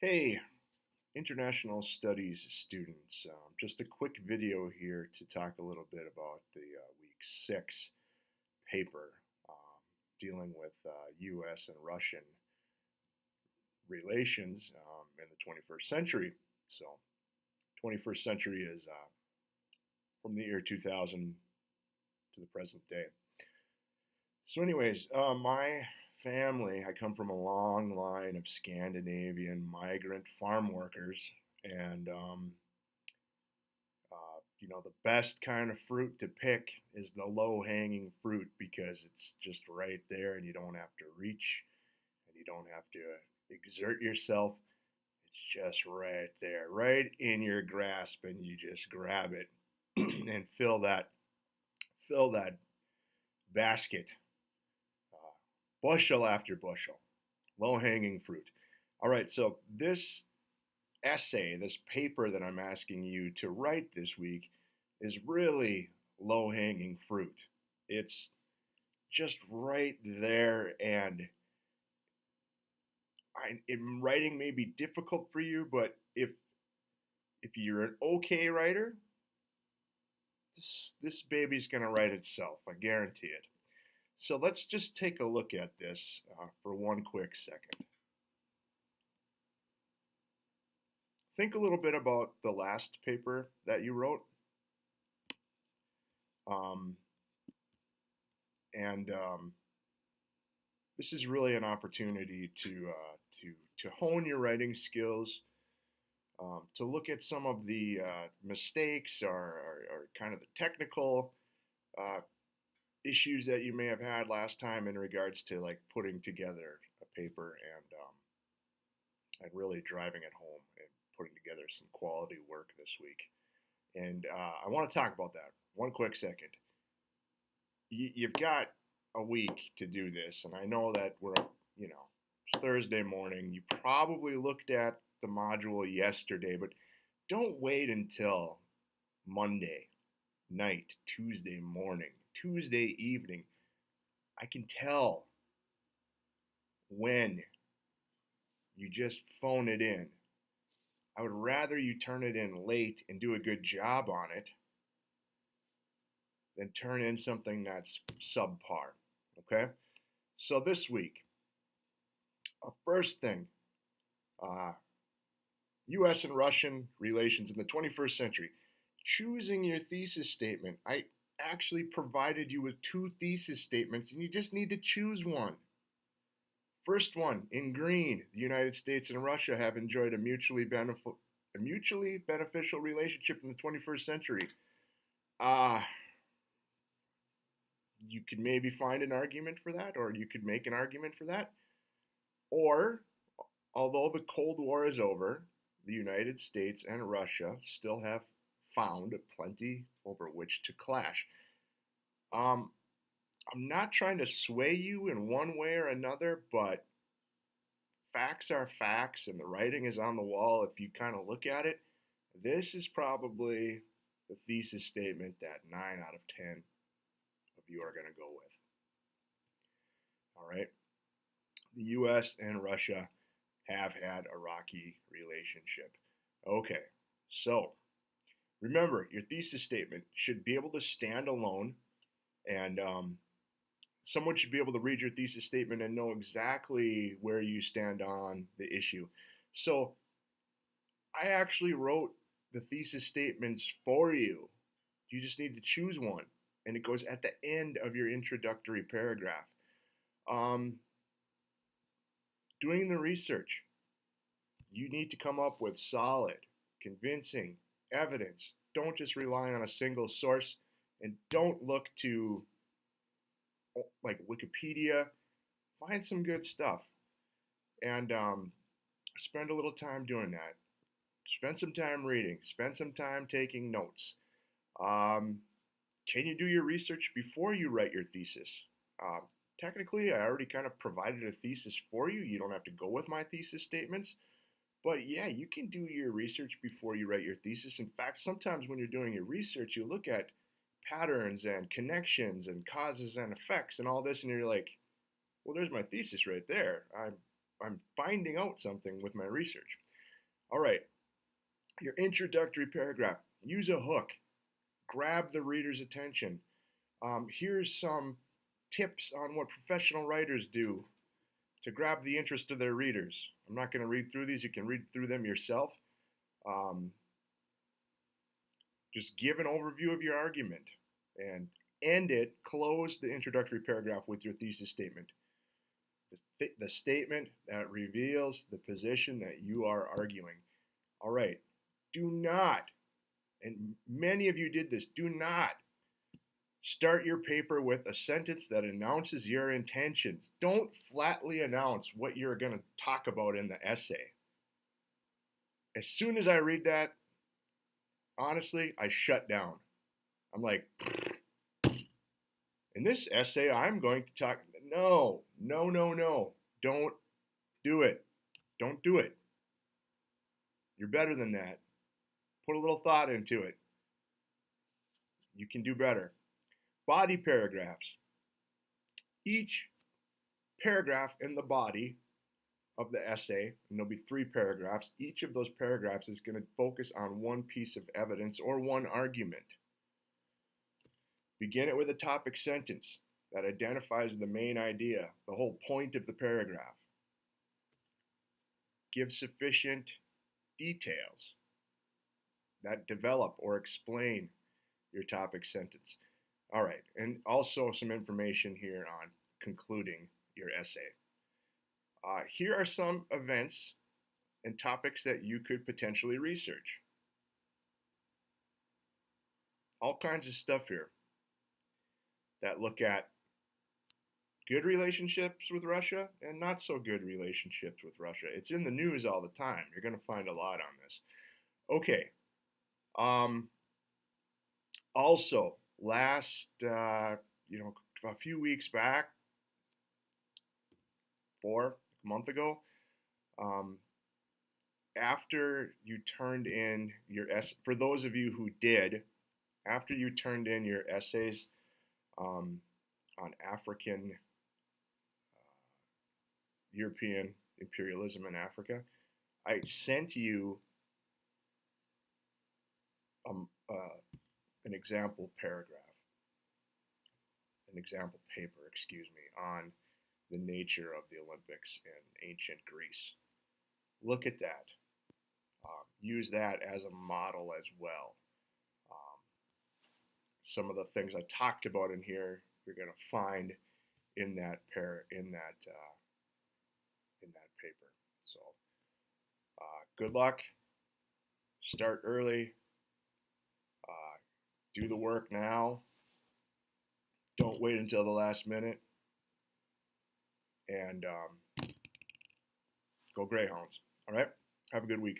Hey, international studies students. Just a quick video here to talk a little bit about the week 6 paper dealing with U.S. and Russian relations in the 21st century. So, 21st century is from the year 2000 to the present day. So, anyways, my family, I come from a long line of Scandinavian migrant farm workers, and the best kind of fruit to pick is the low hanging fruit because it's just right there and you don't have to reach and you don't have to exert yourself. It's just right there, right in your grasp, and you just grab it and fill that basket, bushel after bushel, low hanging fruit. All right, so this essay, this paper that I'm asking you to write this week is really low hanging fruit. It's just right there, and writing may be difficult for you, but if you're an okay writer, this baby's gonna write itself. I guarantee it. So let's just take a look at this for one quick second. Think a little bit about the last paper that you wrote. Um, and this is really an opportunity to hone your writing skills, to look at some of the mistakes or kind of the technical uh, issues that you may have had last time in regards to like putting together a paper and really driving it home and putting together some quality work this week. And I want to talk about that one quick second. You've got a week to do this, and I know that it's Thursday morning. You probably looked at the module yesterday, but don't wait until Monday night, Tuesday morning, Tuesday evening. I can tell when you just phone it in. I would rather you turn it in late and do a good job on it than turn in something that's subpar. Okay? So this week, first thing, U.S. and Russian relations in the 21st century. Choosing your thesis statement. I actually provided you with two thesis statements, and you just need to choose one. First one, in green, the United States and Russia have enjoyed a mutually beneficial relationship in the 21st century. You could maybe find an argument for that, or you could make an argument for that. Or, although the Cold War is over, the United States and Russia still have found plenty over which to clash. I'm not trying to sway you in one way or another, but facts are facts and the writing is on the wall. If you kind of look at it, this is probably the thesis statement that 9 out of 10 of you are going to go with. All right. The US and Russia have had a rocky relationship. Okay, so remember, your thesis statement should be able to stand alone, and someone should be able to read your thesis statement and know exactly where you stand on the issue. So I actually wrote the thesis statements for you. You just need to choose one, and it goes at the end of your introductory paragraph. Doing the research, you need to come up with solid, convincing evidence. Don't just rely on a single source, and don't look to like Wikipedia. Find some good stuff and spend a little time doing that. Spend some time reading. Spend some time taking notes. Can you do your research before you write your thesis? Technically, I already kind of provided a thesis for you. You don't have to go with my thesis statements. But yeah, you can do your research before you write your thesis. In fact, sometimes when you're doing your research, you look at patterns and connections and causes and effects and all this, and you're like, well, there's my thesis right there. I'm finding out something with my research. All right, your introductory paragraph. Use a hook. Grab the reader's attention. Here's some tips on what professional writers do to grab the interest of their readers. I'm not going to read through these. You can read through them yourself. Um, just give an overview of your argument and close the introductory paragraph with your thesis statement. The statement that reveals the position that you are arguing. All right, do not, and many of you did this, do not start your paper with a sentence that announces your intentions. Don't flatly announce what you're going to talk about in the essay. As soon as I read that, honestly, I shut down. I'm like, in this essay, I'm going to talk. No. Don't do it. Don't do it. You're better than that. Put a little thought into it. You can do better. Body paragraphs. Each paragraph in the body of the essay, and there'll be 3 paragraphs, each of those paragraphs is going to focus on one piece of evidence or one argument. Begin it with a topic sentence that identifies the main idea, the whole point of the paragraph. Give sufficient details that develop or explain your topic sentence. All right, and also some information here on concluding your essay. Here are some events and topics that you could potentially research. All kinds of stuff here that look at good relationships with Russia and not so good relationships with Russia. It's in the news all the time. You're going to find a lot on this. Okay. Also, last, a few weeks back, a month ago, after you turned in your for those of you who did, after you turned in your essays on African, European imperialism in Africa, I sent you an example paper, on the nature of the Olympics in ancient Greece. Look at that. Use that as a model as well. Some of the things I talked about in here, you're going to find in that paper. So, good luck. Start early. Do the work now. Don't wait until the last minute. And go Greyhounds. All right? Have a good week.